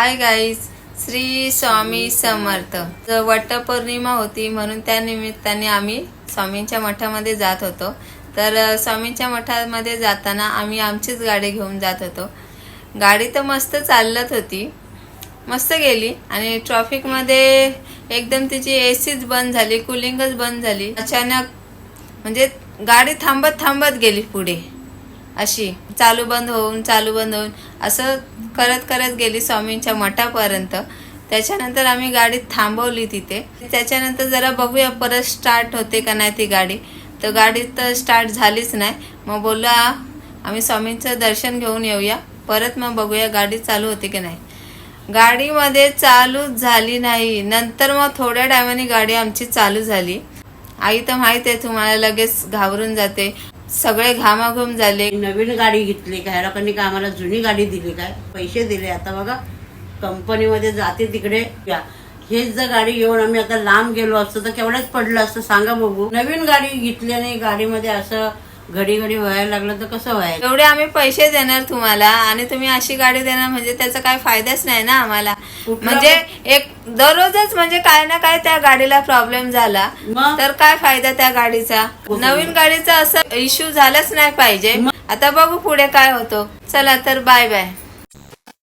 Hi guys, Shri Swami Samarth. Vat Purnima होती म्हणून त्या निमित्ताने आम्ही स्वामींच्या मठामध्ये जात होतो। तर स्वामींच्या मठामध्ये जाताना आम्ही आमचीच गाडी घेऊन जात होतो। गाडी तर मस्त चालत होती, मस्त गेली आणि ट्रॅफिकमध्ये एकदम तिची एसीच बंद झाली, कूलिंगच बंद झाली। अचानक म्हणजे गाडी थांबत थांबत गेली पुढे, अशी चालू बंद होऊन असं करत करत गेली स्वामींच्या मठापर्यंत। त्याच्यानंतर आम्ही गाडी थांबवली तिथे। त्याच्यानंतर जरा बघूया परत स्टार्ट होते का नाही ती गाडी, तर गाडी तर स्टार्ट झालीच नाही। मग बोललो आम्ही स्वामींचं दर्शन घेऊन येऊया, परत मग बघूया गाडी चालू होते की नाही। गाडीमध्ये चालूच झाली नाही। नंतर मग थोड्या टायमाने गाडी आमची चालू झाली। आई तर माहित आहे तुम्हाला, लगेच घाबरून जाते, सगळे घामाघूम झाले। नवीन गाडी घेतली काय, लोकांनी काय आम्हाला जुनी गाडी दिली काय, पैसे दिले। आता बघा कंपनीमध्ये जाते तिकडे, हेच जर गाडी घेऊन आम्ही आता लांब गेलो असतो तर केवढंच पडलं असतं सांगा बघू। नवीन गाडी घेतल्याने गाडीमध्ये असं घडी घडी व्हायला लागलं तर कसं व्हायचं। एवढे आम्ही पैसे देणार तुम्हाला आणि तुम्ही अशी गाडी देणार म्हणजे त्याचा काय फायदाच नाही ना आम्हाला। म्हणजे एक दररोजच म्हणजे काय ना काय त्या गाडीला प्रॉब्लेम झाला तर काय फायदा त्या गाडीचा। नवीन गाडीचा असं इश्यू झालाच नाही पाहिजे। आता बघू पुढे काय होतो। चला तर बाय बाय।